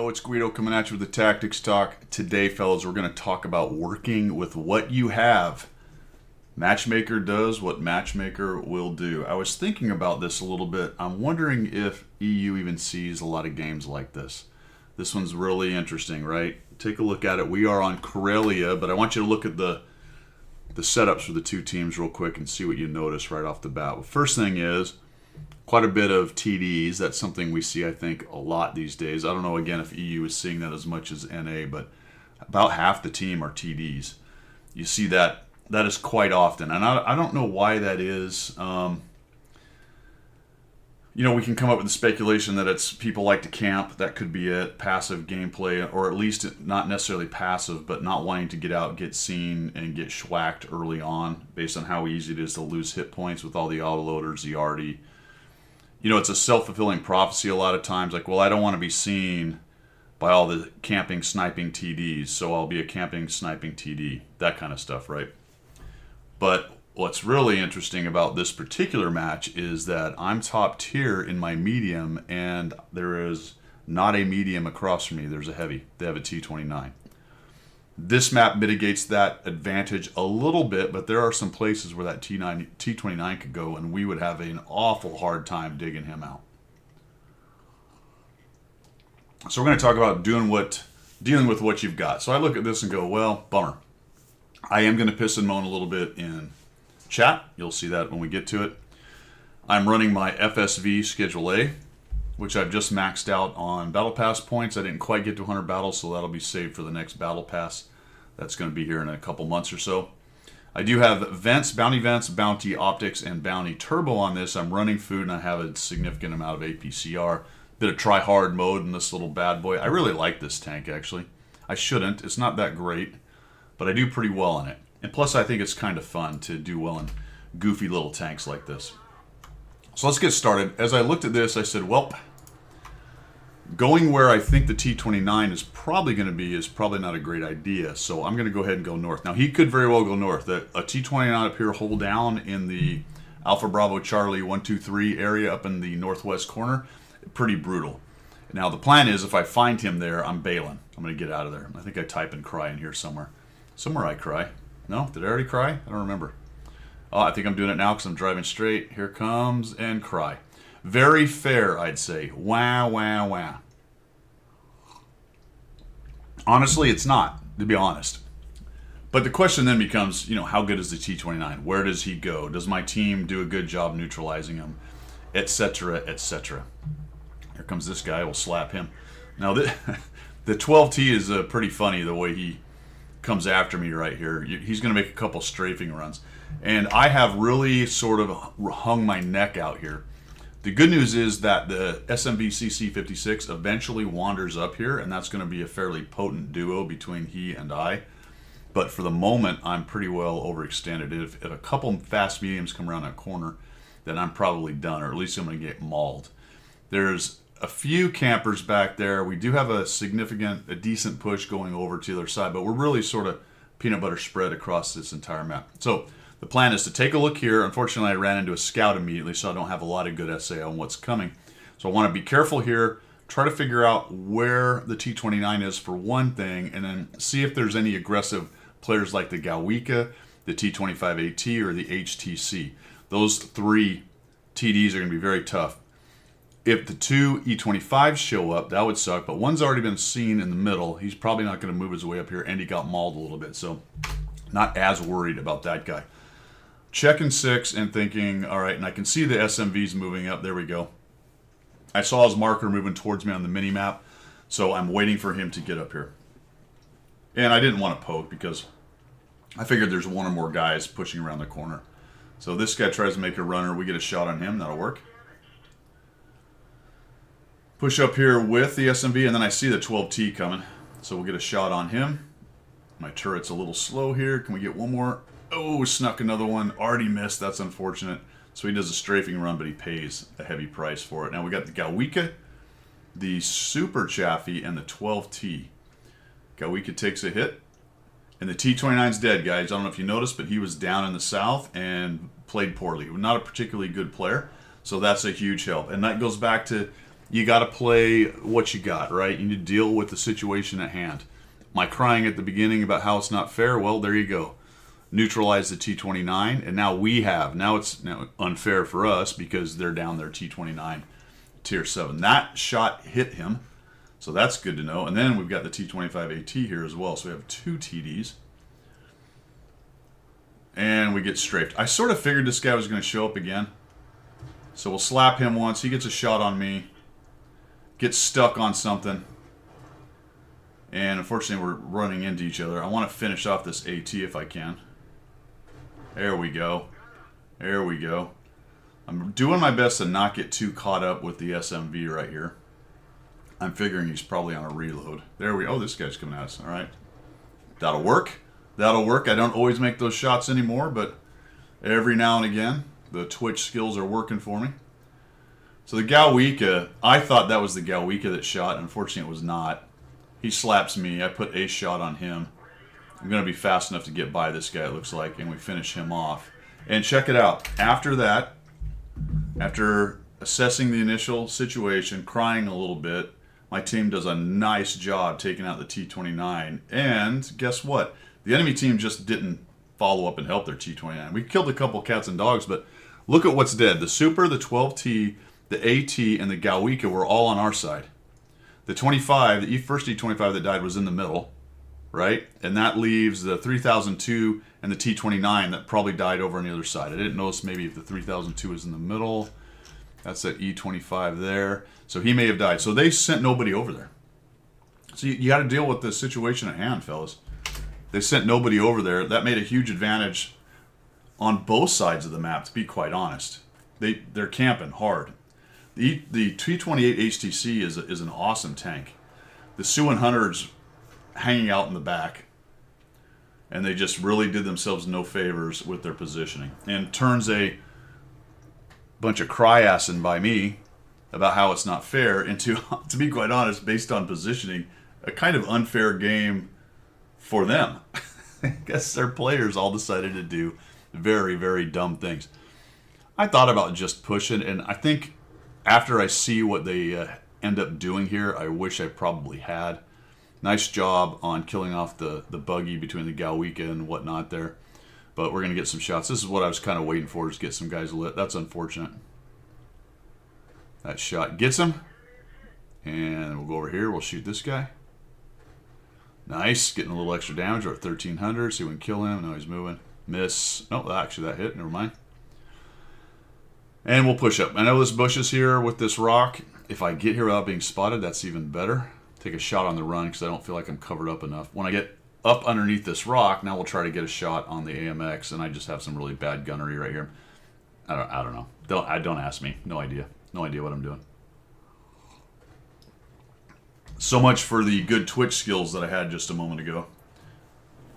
Yo, it's Guido coming at you with the Tactics Talk. Today, fellas, we're going to talk about working with what you have. Matchmaker does what Matchmaker will do. I was thinking about this a little bit. I'm wondering if EU even sees a lot of games like this. This one's really interesting, right? Take a look at it. We are on Corellia, but I want you to look at the setups for the two teams real quick and see what you notice right off the bat. Well, first thing is quite a bit of TDs. That's something we see, I think, a lot these days. I don't know, again, if EU is seeing that as much as NA, but about half the team are TDs. You see that is quite often, and I don't know why that is. We can come up with the speculation that it's people like to camp. That could be it. Passive gameplay, or at least not necessarily passive, but not wanting to get out, get seen, and get schwacked early on based on how easy it is to lose hit points with all the autoloaders, the arty. It's a self-fulfilling prophecy a lot of times. Like, well, I don't want to be seen by all the camping, sniping TDs, so I'll be a camping, sniping TD. That kind of stuff, right? But what's really interesting about this particular match is that I'm top tier in my medium, and there is not a medium across from me. There's a heavy. They have a T29. This map mitigates that advantage a little bit, but there are some places where that T29 could go, and we would have an awful hard time digging him out. So we're going to talk about dealing with what you've got. So I look at this and go, well, bummer. I am going to piss and moan a little bit in chat. You'll see that when we get to it. I'm running my FSV Schedule A, which I've just maxed out on Battle Pass points. I didn't quite get to 100 battles, so that'll be saved for the next Battle Pass. That's going to be here in a couple months or so. I do have Vents, Bounty Optics, and Bounty Turbo on this. I'm running food, and I have a significant amount of APCR. Bit of try-hard mode in this little bad boy. I really like this tank, actually. I shouldn't. It's not that great, but I do pretty well in it. And plus, I think it's kind of fun to do well in goofy little tanks like this. So let's get started. As I looked at this, I said, well, going where I think the T29 is probably going to be is probably not a great idea. So I'm going to go ahead and go north. Now, he could very well go north. A T29 up here, hold down in the Alpha Bravo Charlie 123 area up in the northwest corner, pretty brutal. Now, the plan is if I find him there, I'm bailing. I'm going to get out of there. I think I type and cry in here somewhere. Somewhere I cry. No? Did I already cry? I don't remember. Oh, I think I'm doing it now because I'm driving straight. Here comes and cry. Very fair, I'd say. Wow, wow, wow. Honestly, it's not, to be honest. But the question then becomes, how good is the T29? Where does he go? Does my team do a good job neutralizing him? Etc., etc. Here comes this guy. We'll slap him. Now, the 12T is pretty funny the way he comes after me right here. He's going to make a couple strafing runs. And I have really sort of hung my neck out here. The good news is that the SMB CC56 eventually wanders up here, and that's going to be a fairly potent duo between he and I. But for the moment, I'm pretty well overextended. If a couple fast mediums come around that corner, then I'm probably done, or at least I'm going to get mauled. There's a few campers back there. We do have a decent push going over to the other side, but we're really sort of peanut butter spread across this entire map. So the plan is to take a look here. Unfortunately, I ran into a scout immediately, so I don't have a lot of good SA on what's coming. So I want to be careful here, try to figure out where the T29 is for one thing, and then see if there's any aggressive players like the Galwika, the T25AT, or the HTC. Those three TDs are going to be very tough. If the two E25s show up, that would suck, but one's already been seen in the middle. He's probably not going to move his way up here, and he got mauled a little bit, so not as worried about that guy. Checking 6 and thinking, all right, and I can see the SMVs moving up. There we go. I saw his marker moving towards me on the mini-map, so I'm waiting for him to get up here. And I didn't want to poke because I figured there's one or more guys pushing around the corner. So this guy tries to make a runner. We get a shot on him. That'll work. Push up here with the SMV, and then I see the 12T coming. So we'll get a shot on him. My turret's a little slow here. Can we get one more? Oh, snuck another one. Already missed. That's unfortunate. So he does a strafing run, but he pays a heavy price for it. Now we got the Galwika, the Super Chaffee, and the 12T. Galwika takes a hit. And the T29's dead, guys. I don't know if you noticed, but he was down in the south and played poorly. Not a particularly good player. So that's a huge help. And that goes back to you got to play what you got, right? You need to deal with the situation at hand. My crying at the beginning about how it's not fair, well, there you go. Neutralize the T-29, and now it's unfair for us because they're down their T-29 Tier 7. That shot hit him, so that's good to know. And then we've got the T-25AT here as well, so we have 2 TDs. And we get strafed. I sort of figured this guy was going to show up again. So we'll slap him once. He gets a shot on me. Gets stuck on something. And unfortunately, we're running into each other. I want to finish off this AT if I can. There we go. There we go. I'm doing my best to not get too caught up with the SMV right here. I'm figuring he's probably on a reload. There we go. Oh, this guy's coming at us. All right. That'll work. That'll work. I don't always make those shots anymore, but every now and again, the twitch skills are working for me. So the Galwika, I thought that was the Galwika that shot. Unfortunately, it was not. He slaps me. I put a shot on him. I'm going to be fast enough to get by this guy, it looks like, and we finish him off. And check it out. After that, after assessing the initial situation, crying a little bit, my team does a nice job taking out the T-29. And guess what? The enemy team just didn't follow up and help their T-29. We killed a couple cats and dogs, but look at what's dead. The Super, the 12T, the AT, and the Galwika were all on our side. The 25, the first E-25 that died was in the middle, right? And that leaves the 3002 and the T-29 that probably died over on the other side. I didn't notice maybe if the 3002 is in the middle. That's that E-25 there. So he may have died. So they sent nobody over there. So you got to deal with the situation at hand, fellas. They sent nobody over there. That made a huge advantage on both sides of the map, to be quite honest. They're camping hard. The T-28 HTC is an awesome tank. The Su-100's hanging out in the back, and they just really did themselves no favors with their positioning. And turns a bunch of cry-assing by me about how it's not fair into, to be quite honest, based on positioning, a kind of unfair game for them. I guess their players all decided to do very, very dumb things. I thought about just pushing, and I think after I see what they end up doing here, I wish I probably had. Nice job on killing off the buggy between the Galwika and whatnot there. But we're going to get some shots. This is what I was kind of waiting for, is get some guys lit. That's unfortunate. That shot gets him. And we'll go over here. We'll shoot this guy. Nice. Getting a little extra damage. We're at 1300. See if we can kill him. No, he's moving. Miss. No, actually that hit. Never mind. And we'll push up. I know this bush is here with this rock. If I get here without being spotted, that's even better. Take a shot on the run because I don't feel like I'm covered up enough. When I get up underneath this rock, now we'll try to get a shot on the AMX, and I just have some really bad gunnery right here. I don't know. Don't ask me. No idea. No idea what I'm doing. So much for the good twitch skills that I had just a moment ago.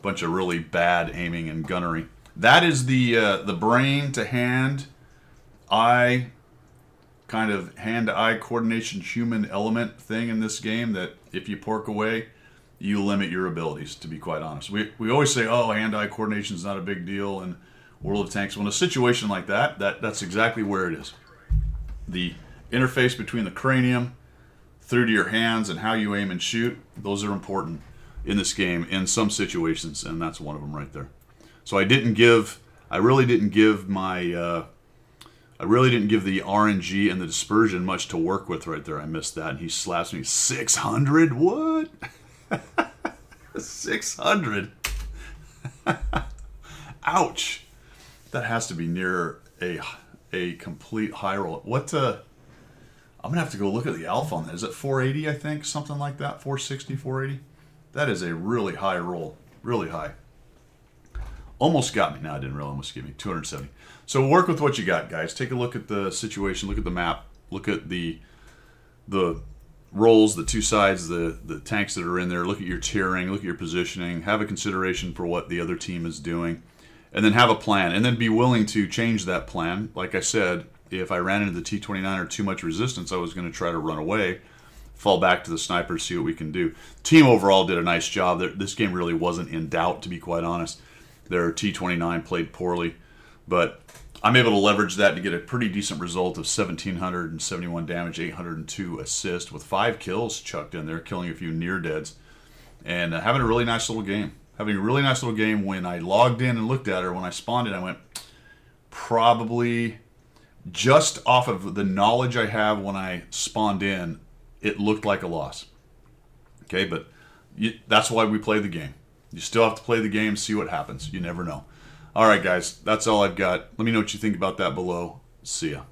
Bunch of really bad aiming and gunnery. That is the brain to hand, eye, kind of hand-to-eye coordination human element thing in this game that if you pork away, you limit your abilities, to be quite honest. We always say, oh, hand-eye coordination is not a big deal in World of Tanks. When a situation like that's exactly where it is. The interface between the cranium through to your hands and how you aim and shoot, those are important in this game in some situations, and that's one of them right there. So I really didn't give the RNG and the dispersion much to work with right there. I missed that, and he slaps me. 600? What? 600? Ouch. That has to be near a complete high roll. What? I'm going to have to go look at the alpha on that. Is it 480, I think? Something like that? 460, 480? That is a really high roll. Really high. Almost got me. No, I didn't really almost give me 270. So work with what you got, guys. Take a look at the situation. Look at the map. Look at the rolls, the two sides, the tanks that are in there. Look at your tiering. Look at your positioning. Have a consideration for what the other team is doing. And then have a plan. And then be willing to change that plan. Like I said, if I ran into the T-29 or too much resistance, I was going to try to run away, fall back to the sniper, see what we can do. Team overall did a nice job. This game really wasn't in doubt, to be quite honest. Their T-29 played poorly. But I'm able to leverage that to get a pretty decent result of 1,771 damage, 802 assist with 5 kills chucked in there, killing a few near deads, and having a really nice little game. Having a really nice little game. When I logged in and looked at her, when I spawned in, I went, probably just off of the knowledge I have when I spawned in, it looked like a loss. Okay, but that's why we play the game. You still have to play the game, see what happens. You never know. All right, guys, that's all I've got. Let me know what you think about that below. See ya.